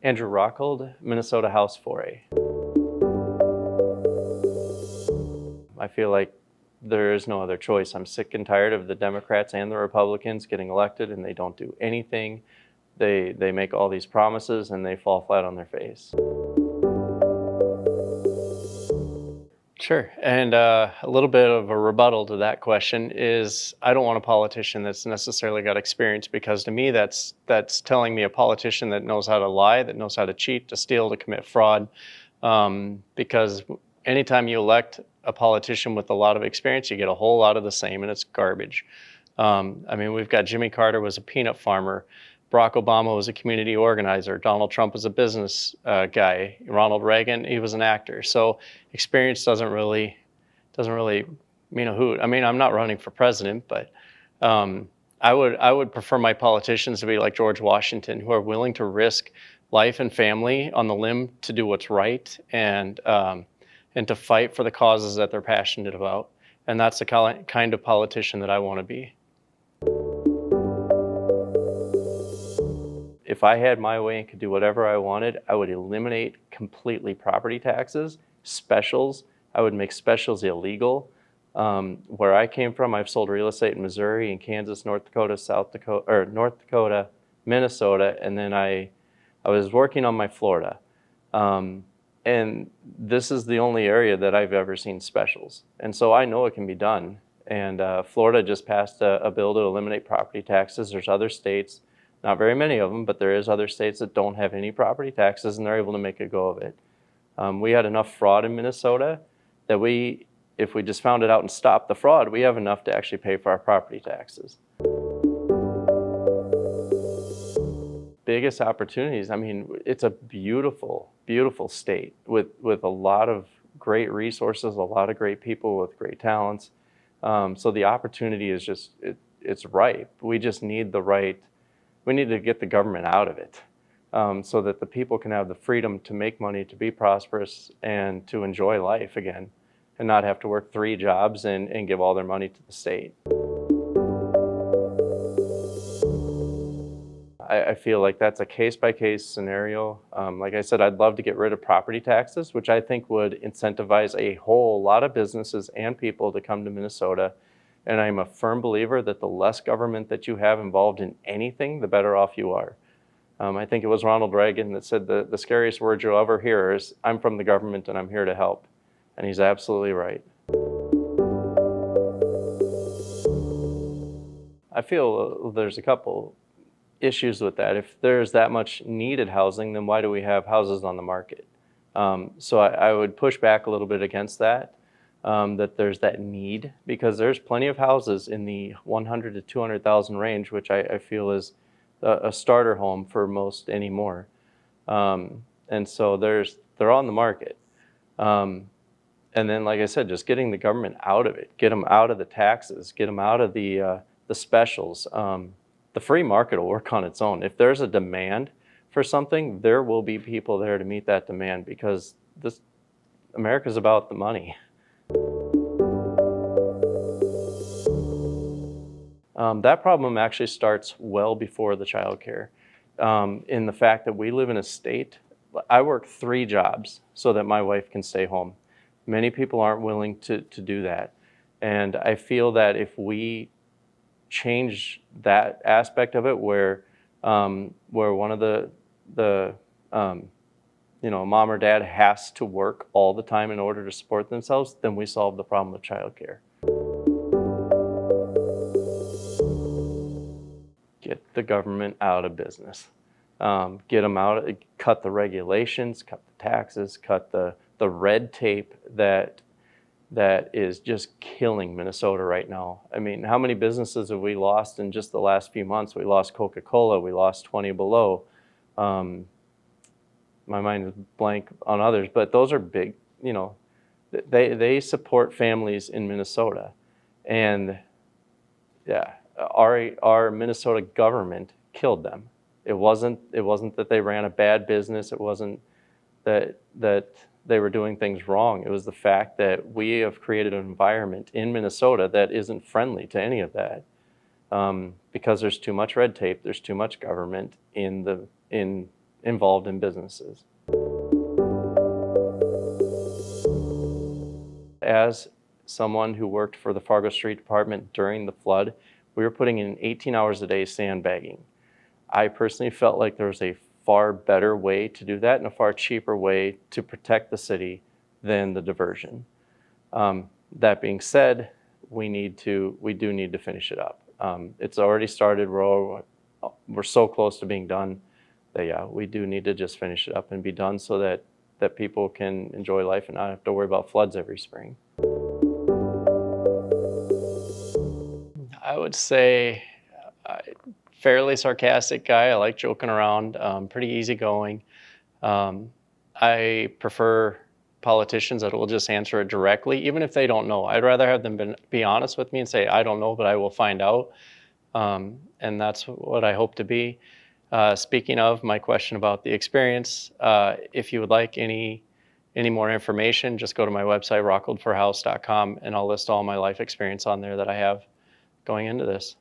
Andrew Rockhold, Minnesota House 4A. I feel like there is no other choice. I'm sick and tired of the Democrats and the Republicans getting elected and they don't do anything. They make all these promises and they fall flat on their face. Sure, and a little bit of a rebuttal to that question is I don't want a politician that's necessarily got experience, because to me that's telling me a politician that knows how to lie, that knows how to cheat, to steal, to commit fraud, because anytime you elect a politician with a lot of experience, you get a whole lot of the same, and it's garbage. I mean, we've got Jimmy Carter was a peanut farmer. Barack Obama was a community organizer. Donald Trump was a business guy. Ronald Reagan, he was an actor. So experience doesn't really mean a hoot. I mean, I'm not running for president, but I would prefer my politicians to be like George Washington, who are willing to risk life and family on the limb to do what's right, and to fight for the causes that they're passionate about. And that's the kind of politician that I want to be. If I had my way and could do whatever I wanted, I would eliminate completely property taxes, specials. I would make specials illegal. Where I came from, I've sold real estate in Missouri, in Kansas, North Dakota, North Dakota, Minnesota, and then I was working on my Florida. And this is the only area that I've ever seen specials. And so I know it can be done. And Florida just passed a bill to eliminate property taxes. There's other states, not very many of them, but there is other states that don't have any property taxes, and they're able to make a go of it. We had enough fraud in Minnesota that if we just found it out and stopped the fraud, we have enough to actually pay for our property taxes. Biggest opportunities, I mean, it's a beautiful, beautiful state with a lot of great resources, a lot of great people with great talents. So the opportunity is just, it's ripe. We just need we need to get the government out of it, so that the people can have the freedom to make money, to be prosperous, and to enjoy life again, and not have to work 3 jobs and give all their money to the state. I feel like that's a case-by-case scenario. Like I said, I'd love to get rid of property taxes, which I think would incentivize a whole lot of businesses and people to come to Minnesota. And I'm a firm believer that the less government that you have involved in anything, the better off you are. I think it was Ronald Reagan that said the scariest word you'll ever hear is, "I'm from the government and I'm here to help." And he's absolutely right. I feel there's a couple issues with that. If there's that much needed housing, then why do we have houses on the market? So I would push back a little bit against that. That there's that need, because there's plenty of houses in the 100 to 200,000 range, which I feel is a starter home for most anymore. And so they're on the market. And then, like I said, just getting the government out of it, get them out of the taxes, get them out of the specials. The free market will work on its own. If there's a demand for something, there will be people there to meet that demand, because America's about the money. That problem actually starts well before the childcare, in the fact that we live in a state. I work 3 jobs so that my wife can stay home. Many people aren't willing to do that. And I feel that if we change that aspect of it, where one of the mom or dad has to work all the time in order to support themselves, then we solve the problem of childcare. Get the government out of business. Get them out, cut the regulations, cut the taxes, cut the red tape that is just killing Minnesota right now. I mean, how many businesses have we lost in just the last few months? We lost Coca-Cola, we lost 20 Below. My mind is blank on others, but those are big, they support families in Minnesota. And yeah, our Minnesota government killed them. It wasn't that they ran a bad business. It wasn't that they were doing things wrong. It was the fact that we have created an environment in Minnesota that isn't friendly to any of that, because there's too much red tape, there's too much government in involved in businesses. As someone who worked for the Fargo Street Department during the flood, we were putting in 18 hours a day sandbagging. I personally felt like there was a far better way to do that and a far cheaper way to protect the city than the diversion. That being said, we do need to finish it up. It's already started. We're so close to being done that, yeah, we do need to just finish it up and be done so that people can enjoy life and not have to worry about floods every spring. I would say fairly sarcastic guy. I like joking around, pretty easygoing. I prefer politicians that will just answer it directly, even if they don't know. I'd rather have them be honest with me and say, I don't know, but I will find out. And that's what I hope to be. Speaking of my question about the experience, if you would like any more information, just go to my website, rockholdforhouse.com, and I'll list all my life experience on there that I have going into this.